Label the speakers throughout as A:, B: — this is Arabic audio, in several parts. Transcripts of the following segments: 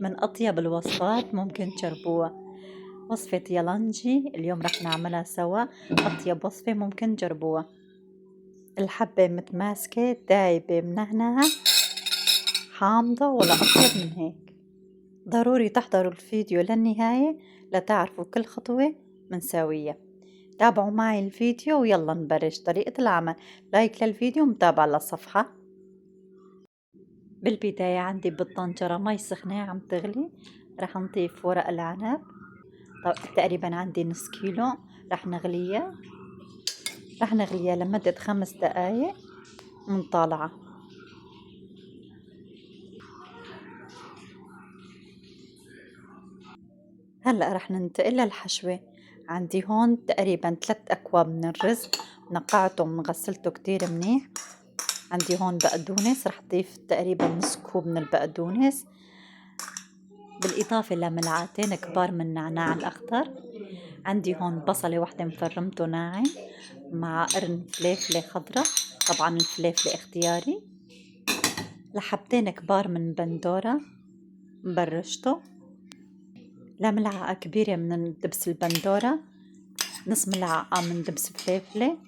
A: من أطيب الوصفات ممكن تجربوها وصفة يالانجي. اليوم رح نعملها سوا. أطيب وصفة ممكن تجربوها. الحبة متماسكة دايبة منهنها حامضة ولا أطيب من هيك. ضروري تحضروا الفيديو للنهاية لتعرفوا كل خطوة منساوية. تابعوا معي الفيديو ويلا نبلش طريقة العمل. لايك للفيديو ومتابعة للصفحة. بالبداية عندي بالطنجرة مي سخنة عم تغلي. رح نضيف ورق العنب. تقريبا عندي نص كيلو. رح نغليها لمدة 5 دقايق ونطالعها. هلأ رح ننتقل للحشوة. عندي هون تقريبا 3 أكواب من الرز، نقعته وغسلته كتير منيح. عندي هون بقدونس، رح ضيف تقريبا نص كوب من البقدونس، بالإضافة لملعقتين كبار من النعناع الأخضر. عندي هون بصلة واحدة مفرمته ناعم مع قرن فليفلة خضرة، طبعا الفليفلة اختياري. لحبتين كبار من بندورة مبرشته. لملعقة كبيرة من دبس البندورة، نص ملعقة من دبس فليفلة.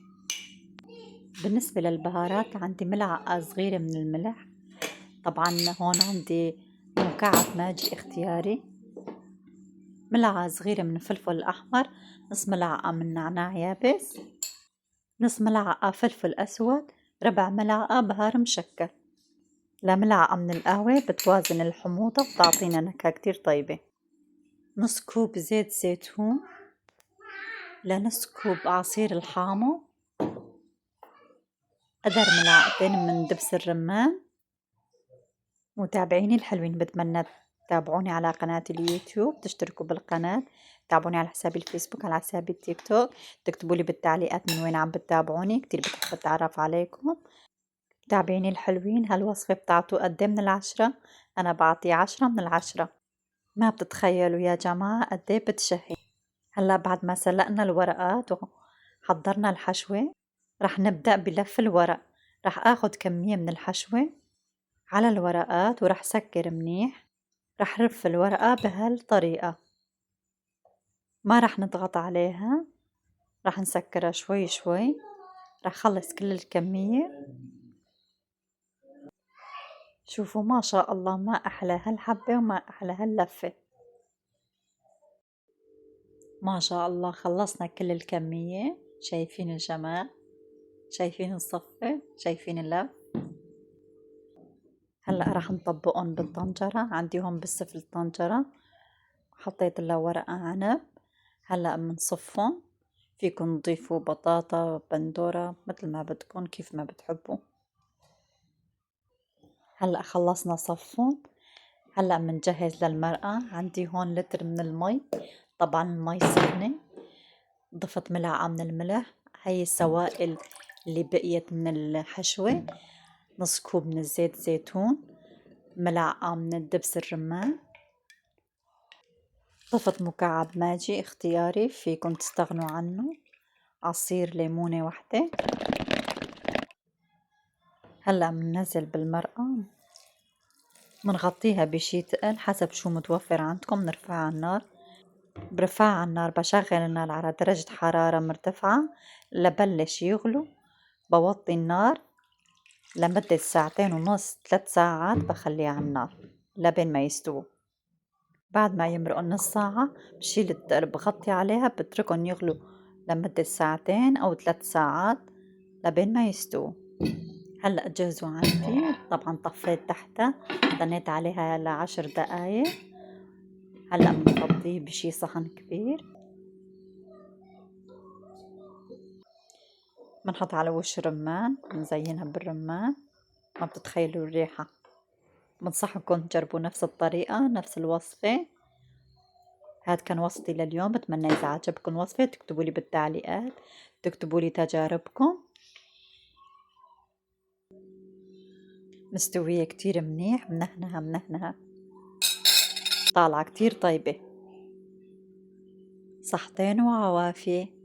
A: بالنسبة للبهارات عندي ملعقة صغيرة من الملح، طبعا هون عندي مكعب ماجي اختياري، ملعقة صغيرة من الفلفل الأحمر، نص ملعقة من نعناع يابس، نص ملعقة فلفل أسود، ربع ملعقة بهار مشكل. لملعقة من القهوة بتوازن الحموضة وبتعطينا نكهة كتير طيبة. نص كوب زيت زيتون، لنص كوب عصير الحامض، قدر ملعقتين من دبس الرمان. متابعيني الحلوين بتمنى تتابعوني على قناة اليوتيوب، تشتركوا بالقناة، تابعوني على حسابي الفيسبوك، على حسابي التيك توك، تكتبوا لي بالتعليقات من وين عم بتتابعوني، كتير بحب اتعرف عليكم. متابعيني الحلوين هالوصفة بتاعته قد من 10؟ أنا بعطيه 10 من 10. ما بتتخيلوا يا جماعة قد ايه بتشهي. هلا بعد ما سلقنا الورقات وحضرنا الحشوة، رح نبدأ بلف الورق. رح اخد كمية من الحشوة على الورقات ورح سكر منيح. رح رف الورقة بهالطريقة، ما رح نضغط عليها، رح نسكرها شوي شوي. رح خلص كل الكمية. شوفوا ما شاء الله، ما أحلى هالحبة وما أحلى هاللفة. ما شاء الله خلصنا كل الكمية. شايفين الجمال، شايفين الصفة، شايفين اللف. هلأ رح نطبقهم بالطنجرة. عندي هون بالسفل الطنجرة حطيت لها ورقة عنب. هلأ بنصفهم. فيكن تضيفوا بطاطا بندورة مثل ما بدكن، كيف ما بتحبوا. هلأ خلصنا صفهم. هلأ بنجهز للمرقة. عندي هون لتر من المي، طبعا المي سخنة. ضفت ملعقة من الملح. هاي السوائل اللي بقيت من الحشوة. نص كوب من الزيت زيتون، ملعقة من الدبس الرمان. ضفت مكعب ماجي اختياري، فيكن تستغنوا عنه. عصير ليمونة واحدة. هلأ بننزل بالمرقة، بنغطيها بشي تقل حسب شو متوفر عندكم. بنرفعها على النار. برفعها على النار، بشغل النار على درجة حرارة مرتفعة لبلش يغلو. بوطي النار لمدة 2.5 3 ساعات، بخليها على النار لبين ما يستووا. بعد ما يمرقوا نص ساعة بشيل التقل، بغطي عليها، بتركهم يغلوا لمدة 2 أو 3 ساعات لبين ما يستووا. هلأ جهزوا عندي. طبعا طفيت تحتها، ضنيت عليها ل10 دقايق. هلأ بنفضيه بشي صحن كبير. بنحط على وش رمان، بنزينها بالرمان. ما بتتخيلوا الريحة. بنصحكم تجربوا نفس الطريقة نفس الوصفة. هاد كان وصفتي لليوم. بتمنى إذا عجبكم وصفة تكتبوا لي بالتعليقات، تكتبوا لي تجاربكم. مستوية كتير منيح، منهنها طالعة كتير طيبة. صحتين وعوافية.